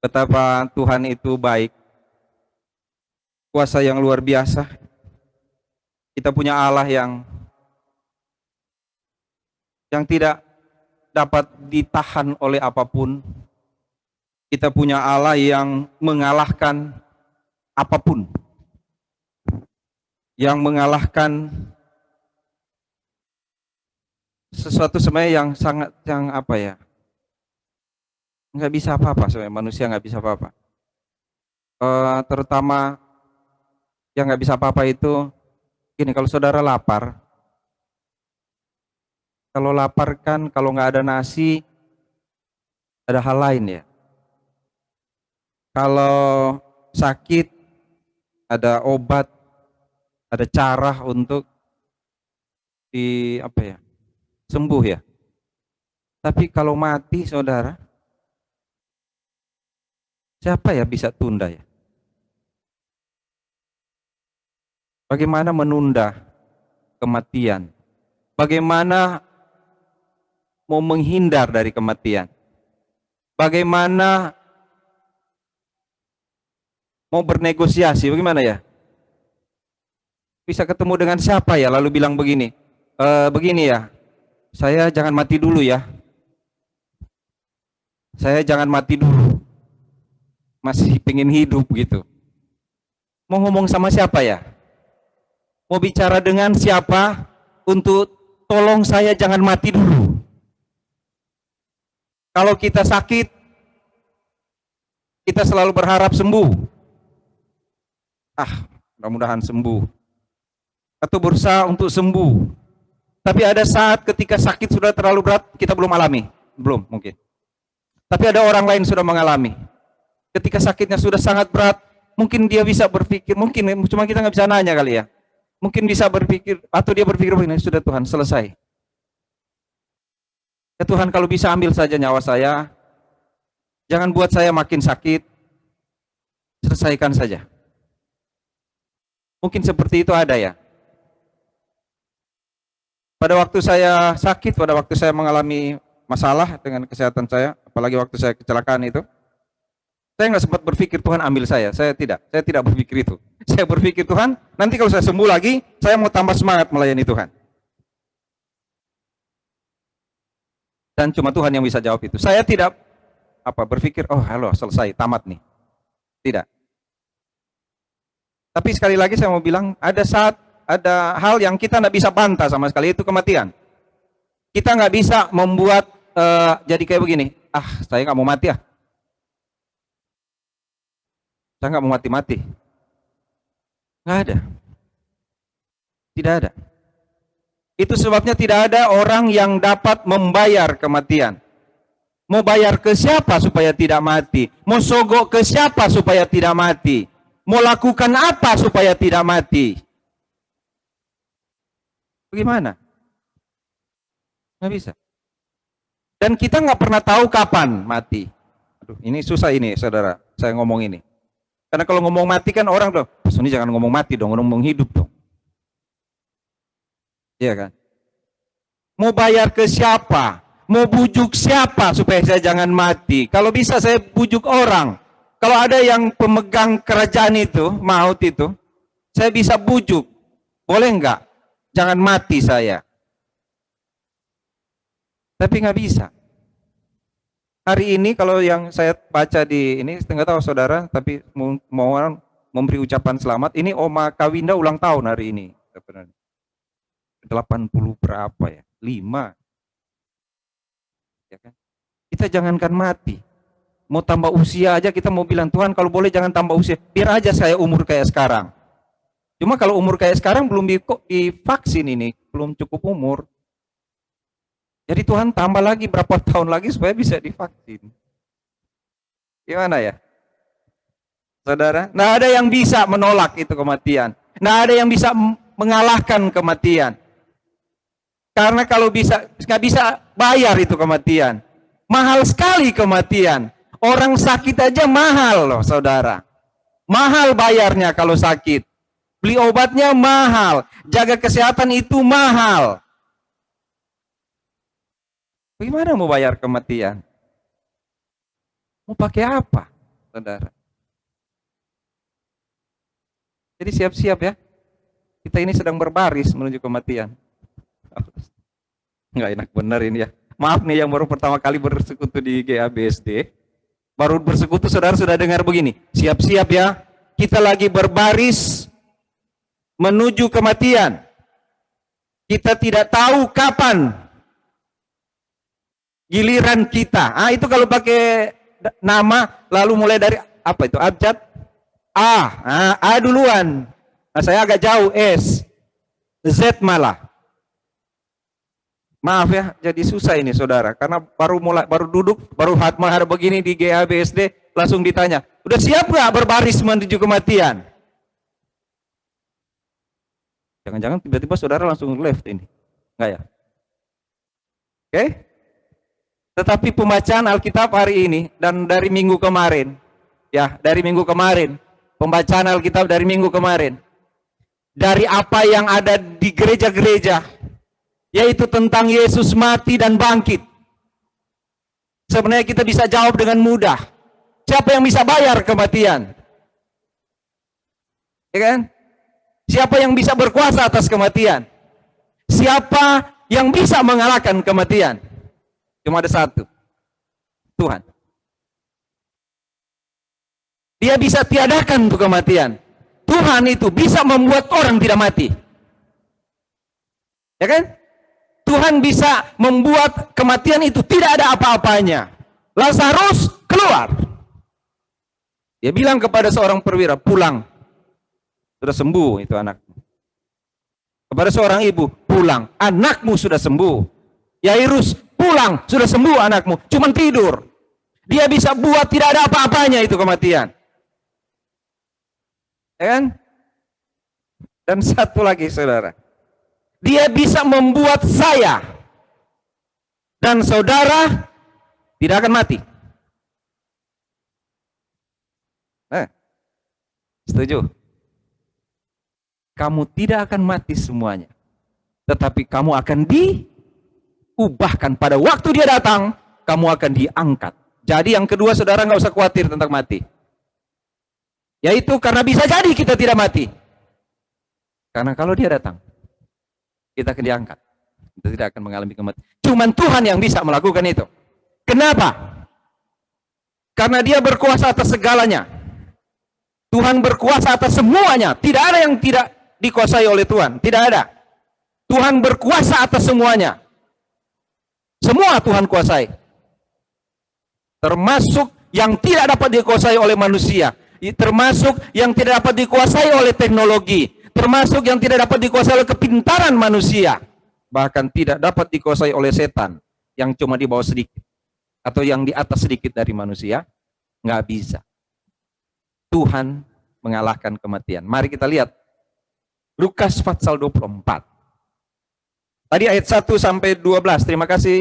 Betapa Tuhan itu baik, kuasa yang luar biasa. Kita punya Allah yang tidak dapat ditahan oleh apapun. Kita punya Allah yang mengalahkan apapun, yang mengalahkan sesuatu sebenarnya yang sangat, yang apa ya, nggak bisa apa-apa sebenarnya, manusia nggak bisa apa-apa. Terutama yang nggak bisa apa-apa itu gini, kalau saudara lapar, kalau lapar kan kalau nggak ada nasi ada hal lain ya. Kalau sakit ada obat, ada cara untuk di apa ya, sembuh ya. Tapi kalau mati saudara, siapa ya bisa tunda ya? Bagaimana menunda kematian? Bagaimana mau menghindar dari kematian? Bagaimana mau bernegosiasi? Bagaimana ya? Bisa ketemu dengan siapa ya? Lalu bilang begini, begini ya, saya jangan mati dulu ya. Saya jangan mati dulu. Masih pengen hidup gitu. Mau ngomong sama siapa ya? Mau bicara dengan siapa untuk tolong saya jangan mati dulu? Kalau kita sakit, kita selalu berharap sembuh. Mudah-mudahan sembuh. Atau berusaha untuk sembuh. Tapi ada saat ketika sakit sudah terlalu berat, kita belum alami. Belum mungkin. Tapi ada orang lain sudah mengalami. Ketika sakitnya sudah sangat berat, mungkin dia bisa berpikir, mungkin cuma kita nggak bisa nanya kali ya. Mungkin bisa berpikir, atau dia berpikir begini, sudah Tuhan selesai. Ya Tuhan, kalau bisa ambil saja nyawa saya, jangan buat saya makin sakit, selesaikan saja. Mungkin seperti itu ada ya. Pada waktu saya sakit, pada waktu saya mengalami masalah dengan kesehatan saya, apalagi waktu saya kecelakaan itu, saya nggak sempat berpikir Tuhan ambil saya tidak berpikir itu. Saya berpikir Tuhan, nanti kalau saya sembuh lagi, saya mau tambah semangat melayani Tuhan. Dan cuma Tuhan yang bisa jawab itu. Saya tidak berpikir, oh halo selesai, tamat nih. Tidak. Tapi sekali lagi saya mau bilang, ada hal yang kita nggak bisa bantah sama sekali, itu kematian. Kita nggak bisa membuat jadi kayak begini, saya nggak mau mati ya. Saya nggak mau mati-mati. Nggak ada. Tidak ada. Itu sebabnya tidak ada orang yang dapat membayar kematian. Mau bayar ke siapa supaya tidak mati? Mau sogok ke siapa supaya tidak mati? Mau lakukan apa supaya tidak mati? Bagaimana? Nggak bisa. Dan kita nggak pernah tahu kapan mati. Aduh, ini susah ini, saudara. Saya ngomong ini. Karena kalau ngomong mati kan orang tuh, ini jangan ngomong mati dong, ngomong hidup dong. Iya kan? Mau bayar ke siapa? Mau bujuk siapa supaya saya jangan mati? Kalau bisa saya bujuk orang. Kalau ada yang pemegang kerajaan itu, maut itu, saya bisa bujuk. Boleh enggak? Jangan mati saya. Tapi nggak bisa. Hari ini kalau yang saya baca di ini, nggak tahu saudara, tapi mau orang memberi ucapan selamat. Ini Oma Kawinda ulang tahun hari ini. 80 berapa ya? 5. Ya kan? Kita jangankan mati. Mau tambah usia aja kita mau bilang, Tuhan kalau boleh jangan tambah usia. Biar aja saya umur kayak sekarang. Cuma kalau umur kayak sekarang belum divaksin ini, belum cukup umur. Jadi Tuhan tambah lagi berapa tahun lagi supaya bisa divaksin. Gimana ya? Saudara, nggak ada yang bisa menolak itu kematian. Nggak ada yang bisa mengalahkan kematian. Karena kalau bisa, nggak bisa bayar itu kematian. Mahal sekali kematian. Orang sakit aja mahal loh saudara. Mahal bayarnya kalau sakit. Beli obatnya mahal. Jaga kesehatan itu mahal. Bagaimana mau bayar kematian? Mau pakai apa? saudara. Jadi siap-siap ya. Kita ini sedang berbaris menuju kematian. Nggak enak benar ini ya. Maaf nih yang baru pertama kali bersekutu di GABSD. Baru bersekutu saudara sudah dengar begini. Siap-siap ya. Kita lagi berbaris menuju kematian. Kita tidak tahu kapan giliran kita. Itu kalau pakai nama lalu mulai dari apa itu? Abjad A duluan. Nah, saya agak jauh S, Z malah. Maaf ya, jadi susah ini saudara, karena baru duduk, baru hatmah ada begini di GABSD, langsung ditanya, udah siap nggak berbaris menuju kematian? Jangan-jangan tiba-tiba saudara langsung left ini, nggak ya? Oke? Tetapi pembacaan Alkitab hari ini dan dari minggu kemarin, ya dari minggu kemarin, pembacaan Alkitab dari minggu kemarin. Dari apa yang ada di gereja-gereja, yaitu tentang Yesus mati dan bangkit. Sebenarnya kita bisa jawab dengan mudah. Siapa yang bisa bayar kematian? Ya kan? Siapa yang bisa berkuasa atas kematian? Siapa yang bisa mengalahkan kematian? Cuma ada satu, Tuhan. Dia bisa tiadakan tuh kematian. Tuhan itu bisa membuat orang tidak mati. Ya kan? Tuhan bisa membuat kematian itu tidak ada apa-apanya. Lazarus keluar. Dia bilang kepada seorang perwira, pulang. Sudah sembuh itu anakmu. Kepada seorang ibu, pulang. Anakmu sudah sembuh. Yairus, pulang. Sudah sembuh anakmu. Cuman tidur. Dia bisa buat tidak ada apa-apanya itu kematian. Ya kan? Dan satu lagi saudara, dia bisa membuat saya dan saudara tidak akan mati. Setuju? Kamu tidak akan mati semuanya, tetapi kamu akan diubahkan pada waktu dia datang, kamu akan diangkat. Jadi yang kedua saudara nggak usah khawatir tentang mati. Yaitu karena bisa jadi kita tidak mati. Karena kalau dia datang, kita akan diangkat. Kita tidak akan mengalami kematian. Cuman Tuhan yang bisa melakukan itu. Kenapa? Karena dia berkuasa atas segalanya. Tuhan berkuasa atas semuanya. Tidak ada yang tidak dikuasai oleh Tuhan. Tidak ada. Tuhan berkuasa atas semuanya. Semua Tuhan kuasai. Termasuk yang tidak dapat dikuasai oleh manusia. Termasuk yang tidak dapat dikuasai oleh teknologi, termasuk yang tidak dapat dikuasai oleh kepintaran manusia, bahkan tidak dapat dikuasai oleh setan yang cuma di bawah sedikit atau yang di atas sedikit dari manusia, nggak bisa. Tuhan mengalahkan kematian. Mari kita lihat Lukas pasal 24. Tadi ayat 1 sampai 12. Terima kasih